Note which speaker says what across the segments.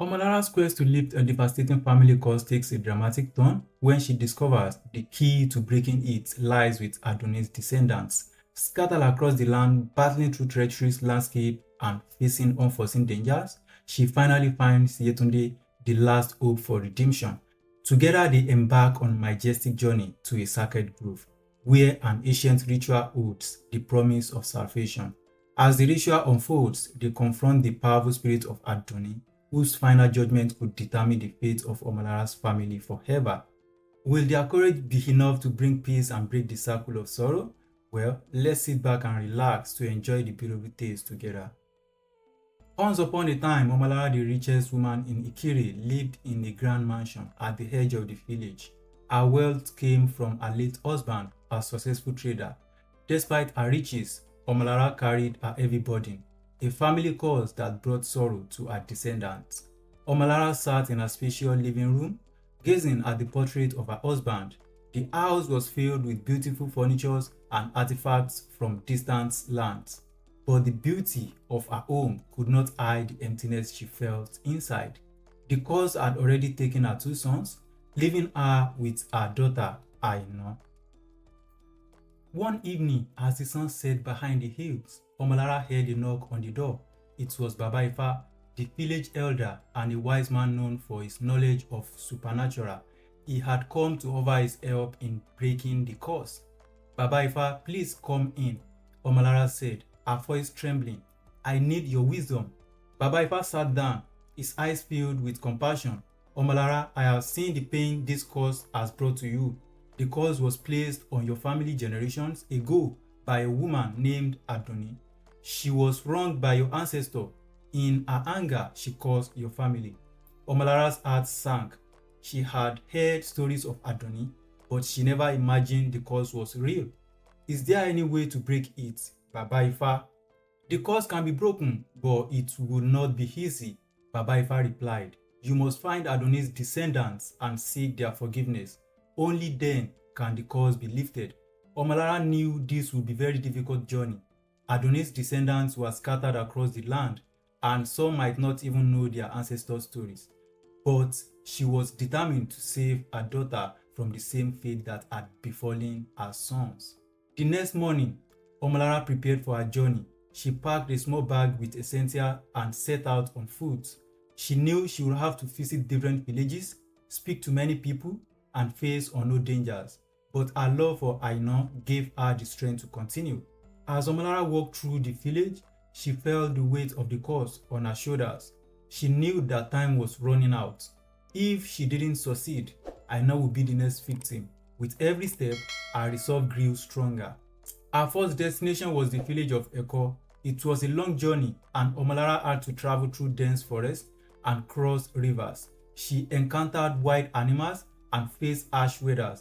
Speaker 1: Omolara's quest to lift a devastating family curse takes a dramatic turn when she discovers the key to breaking it lies with Adonis' descendants. Scattered across the land, battling through treacherous landscape and facing unforeseen dangers, she finally finds Yetunde, the last hope for redemption. Together they embark on a majestic journey to a sacred grove, where an ancient ritual holds the promise of salvation. As the ritual unfolds, they confront the powerful spirit of Adonis, whose final judgment could determine the fate of Omolara's family forever. Will their courage be enough to bring peace and break the circle of sorrow? Well, let's sit back and relax to enjoy the beautiful tales together. Once upon a time, Omolara, the richest woman in Ikire, lived in a grand mansion at the edge of the village. Her wealth came from her late husband, a successful trader. Despite her riches, Omolara carried a heavy burden, a family curse that brought sorrow to her descendants. Omolara sat in her spacious living room, gazing at the portrait of her husband. The house was filled with beautiful furniture and artifacts from distant lands. But the beauty of her home could not hide the emptiness she felt inside. The curse had already taken her two sons, leaving her with her daughter, Aina. One evening, as the sun set behind the hills, Omolara heard a knock on the door. It was Baba Ifa, the village elder and a wise man known for his knowledge of supernatural. He had come to offer his help in breaking the curse. Baba Ifa, please come in, Omolara said, her voice trembling. I need your wisdom. Baba Ifa sat down, his eyes filled with compassion. Omolara, I have seen the pain this curse has brought to you. The curse was placed on your family generations ago by a woman named Adoni. She was wronged by your ancestor. In her anger, she cursed your family. Omolara's heart sank. She had heard stories of Adoni, but she never imagined the curse was real. Is there any way to break it, Baba Ifa? The curse can be broken, but it will not be easy, Baba Ifa replied. You must find Adonis' descendants and seek their forgiveness. Only then can the curse be lifted. Omolara knew this would be a very difficult journey. Adonis' descendants were scattered across the land, and some might not even know their ancestors' stories. But she was determined to save her daughter from the same fate that had befallen her sons. The next morning, Omolara prepared for her journey. She packed a small bag with essentials and set out on foot. She knew she would have to visit different villages, speak to many people, and face unknown dangers. But her love for Aina gave her the strength to continue. As Omolara walked through the village, she felt the weight of the curse on her shoulders. She knew that time was running out. If she didn't succeed, Aina would be the next victim. With every step, her resolve grew stronger. Her first destination was the village of Eko. It was a long journey, and Omolara had to travel through dense forests and cross rivers. She encountered wild animals and faced harsh weather,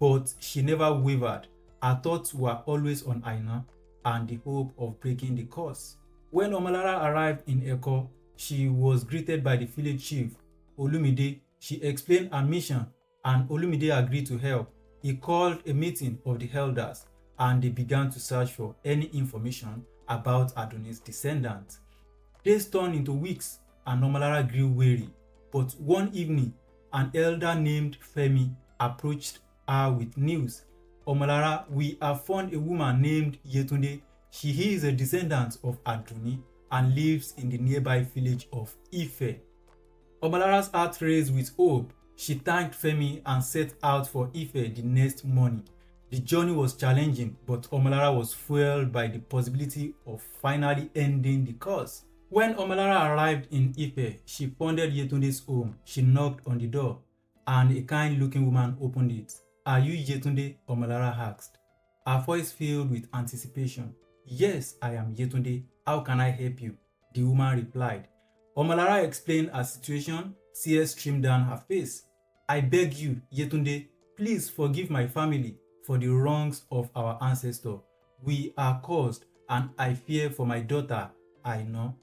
Speaker 1: but she never wavered. Her thoughts were always on Aina and the hope of breaking the curse. When Omolara arrived in Eko, she was greeted by the village chief, Olumide. She explained her mission, and Olumide agreed to help. He called a meeting of the elders, and they began to search for any information about Adonis' descendants. Days turned into weeks, and Omolara grew weary. But one evening, an elder named Femi approached her with news. Omolara, we have found a woman named Yetunde. She is a descendant of Adoni and lives in the nearby village of Ife. Omolara's heart raised with hope. She thanked Femi and set out for Ife the next morning. The journey was challenging, but Omolara was fueled by the possibility of finally ending the curse. When Omolara arrived in Ife, she found Yetunde's home. She knocked on the door, and a kind-looking woman opened it. Are you Yetunde? Omolara asked, her voice filled with anticipation. Yes, I am Yetunde. How can I help you? The woman replied. Omolara explained her situation. Tears streamed down her face. I beg you, Yetunde, please forgive my family for the wrongs of our ancestor. We are cursed, and I fear for my daughter, Aina.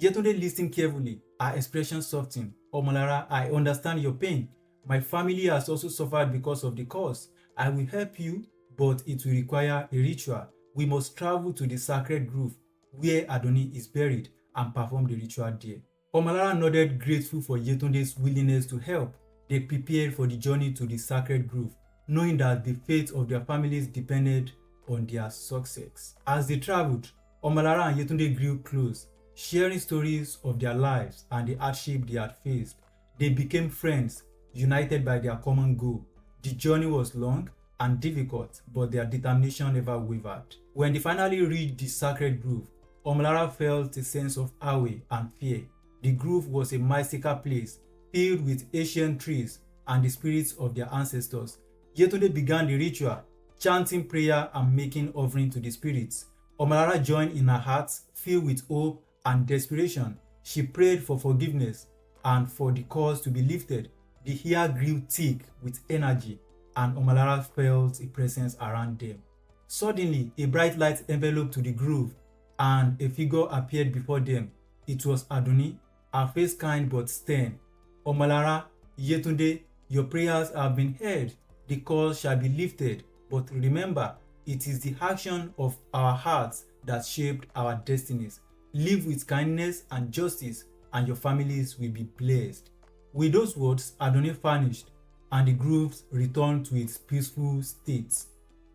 Speaker 1: Yetunde listened carefully. Her expression softened. Omolara, I understand your pain. My family has also suffered because of the curse. I will help you, but it will require a ritual. We must travel to the sacred grove where Adoni is buried and perform the ritual there. Omolara nodded, grateful for Yetunde's willingness to help. They prepared for the journey to the sacred grove, knowing that the fate of their families depended on their success. As they traveled, Omolara and Yetunde grew close, sharing stories of their lives and the hardship they had faced. They became friends, united by their common goal. The journey was long and difficult, but their determination never wavered. When they finally reached the sacred grove, Omolara felt a sense of awe and fear. The grove was a mystical place filled with ancient trees and the spirits of their ancestors. Yetunde began the ritual, chanting prayer and making offering to the spirits. Omolara joined in her heart, filled with hope and desperation. She prayed for forgiveness and for the cause to be lifted. The air grew thick with energy, and Omolara felt a presence around them. Suddenly, a bright light enveloped the grove, and a figure appeared before them. It was Adoni, her face kind but stern. Omolara, Yetunde, your prayers have been heard. The cause shall be lifted. But remember, it is the action of our hearts that shaped our destinies. Live with kindness and justice, and your families will be blessed. With those words, Adoni vanished, and the grove returned to its peaceful state.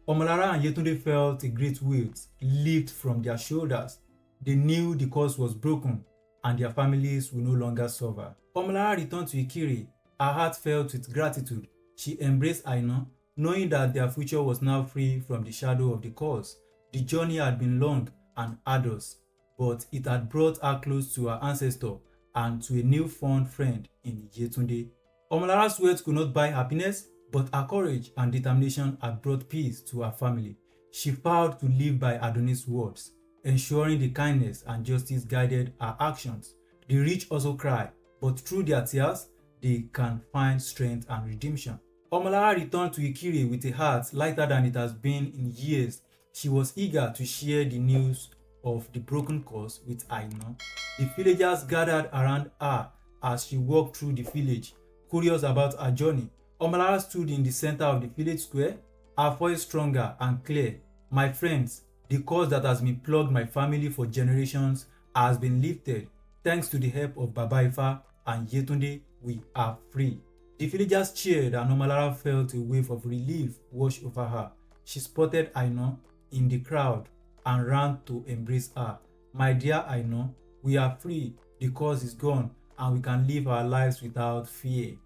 Speaker 1: Omolara and Yetunde felt a great weight lift from their shoulders. They knew the curse was broken, and their families will no longer suffer. Omolara returned to Ikire. Her heart filled with gratitude. She embraced Aina, knowing that their future was now free from the shadow of the curse. The journey had been long and arduous, but it had brought her close to her ancestor and to a newfound friend in Yetunde. Omolara's wealth could not buy happiness, but her courage and determination had brought peace to her family. She vowed to live by Adoni's words, ensuring the kindness and justice guided her actions. The rich also cry, but through their tears, they can find strength and redemption. Omolara returned to Ikire with a heart lighter than it has been in years. She was eager to share the news of the broken cause with Aina. The villagers gathered around her as she walked through the village, curious about her journey. Omolara stood in the center of the village square, her voice stronger and clear. My friends, the curse that has been plagued my family for generations has been lifted. Thanks to the help of Baba Ifa and Yetunde, we are free. The villagers cheered and Omolara felt a wave of relief wash over her. She spotted Aina in the crowd and ran to embrace her. My dear Aina, we are free, the curse is gone, and we can live our lives without fear.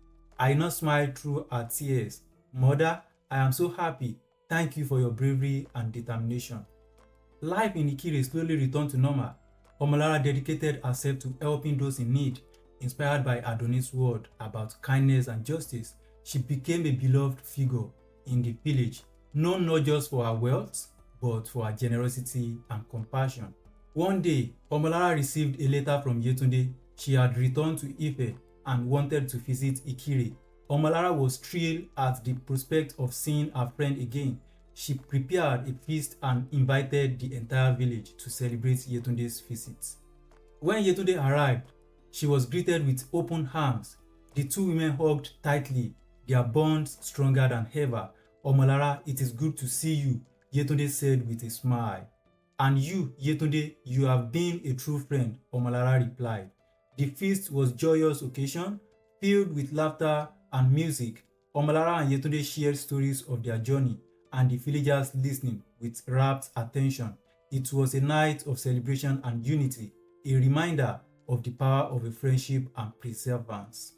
Speaker 1: Aina smiled through her tears. Mother, I am so happy. Thank you for your bravery and determination. Life in Ikire slowly returned to normal. Omolara dedicated herself to helping those in need. Inspired by Adoni's word about kindness and justice, she became a beloved figure in the village, known not just for her wealth, but for her generosity and compassion. One day, Omolara received a letter from Yetunde. She had returned to Ife and wanted to visit Ikire. Omolara was thrilled at the prospect of seeing her friend again. She prepared a feast and invited the entire village to celebrate Yetunde's visit. When Yetunde arrived, she was greeted with open arms. The two women hugged tightly, their bonds stronger than ever. Omolara, it is good to see you, Yetunde said with a smile. And you, Yetunde, you have been a true friend, Omolara replied. The feast was a joyous occasion, filled with laughter and music. Omolara and Yetunde shared stories of their journey, and the villagers listened with rapt attention. It was a night of celebration and unity, a reminder of the power of a friendship and perseverance.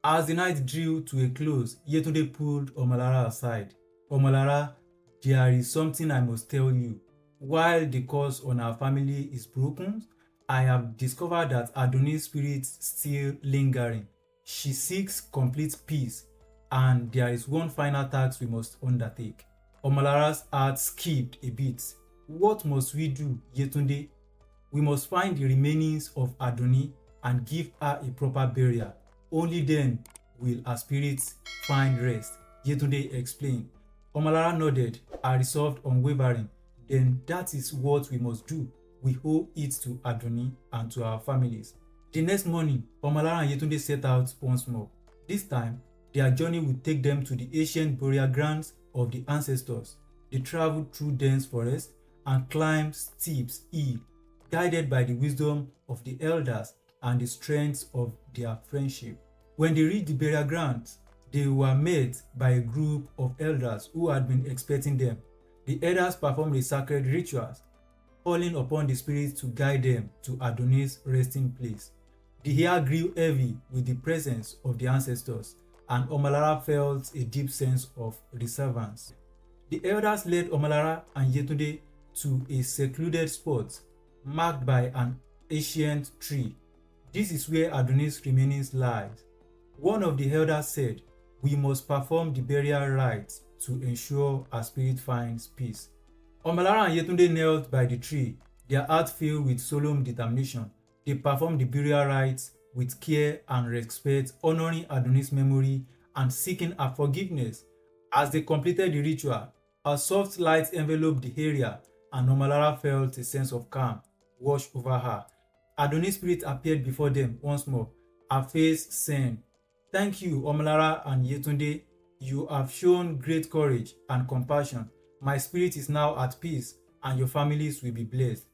Speaker 1: As the night drew to a close, Yetunde pulled Omolara aside. Omolara, there is something I must tell you. While the curse on our family is broken, I have discovered that Adoni's spirit is still lingering. She seeks complete peace, and there is one final task we must undertake. Omolara's heart skipped a bit. What must we do, Yetunde? We must find the remains of Adoni and give her a proper burial. Only then will her spirits find rest, Yetunde explained. Omolara nodded, her resolve unwavering. Then that is what we must do. We owe it to Adoni and to our families. The next morning, Omolara and Yetunde set out once more. This time, their journey would take them to the ancient burial grounds of the ancestors. They traveled through dense forests and climbed steep hills, guided by the wisdom of the elders. and the strength of their friendship. When they reached the burial grounds, they were met by a group of elders who had been expecting them. The elders performed the sacred rituals, calling upon the spirits to guide them to Adonis' resting place. The air grew heavy with the presence of the ancestors, and Omolara felt a deep sense of reverence. The elders led Omolara and Yetunde to a secluded spot marked by an ancient tree. This is where Adonis' remains lies. One of the elders said, "We must perform the burial rites to ensure our spirit finds peace." Omolara and Yetunde knelt by the tree, their hearts filled with solemn determination. They performed the burial rites with care and respect, honoring Adonis' memory and seeking her forgiveness. As they completed the ritual, a soft light enveloped the area, and Omolara felt a sense of calm wash over her. Adonis' spirit appeared before them once more, her face saying, "Thank you, Omolara and Yetunde. You have shown great courage and compassion. My spirit is now at peace, and your families will be blessed."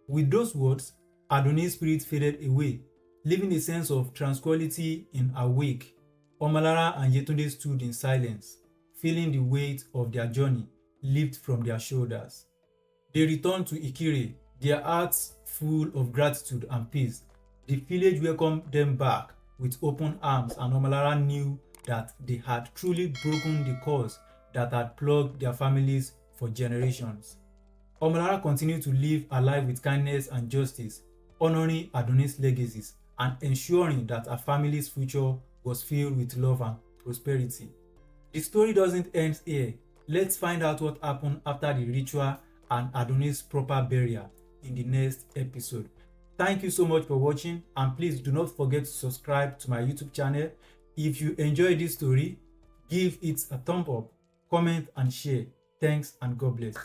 Speaker 1: With those words, Adonis' spirit faded away, leaving a sense of tranquility in her wake. Omolara and Yetunde stood in silence, feeling the weight of their journey lift from their shoulders. They returned to Ikire, their hearts full of gratitude and peace. The village welcomed them back with open arms, and Omolara knew that they had truly broken the curse that had plagued their families for generations. Omolara continued to live her life with kindness and justice, honoring Adonis' legacies and ensuring that her family's future was filled with love and prosperity. The story doesn't end here. Let's find out what happened after the ritual and Adonis' proper burial in the next episode. Thank you so much for watching, and please do not forget to subscribe to my YouTube channel. If you enjoyed this story, give it a thumb up, comment and share. Thanks and God bless.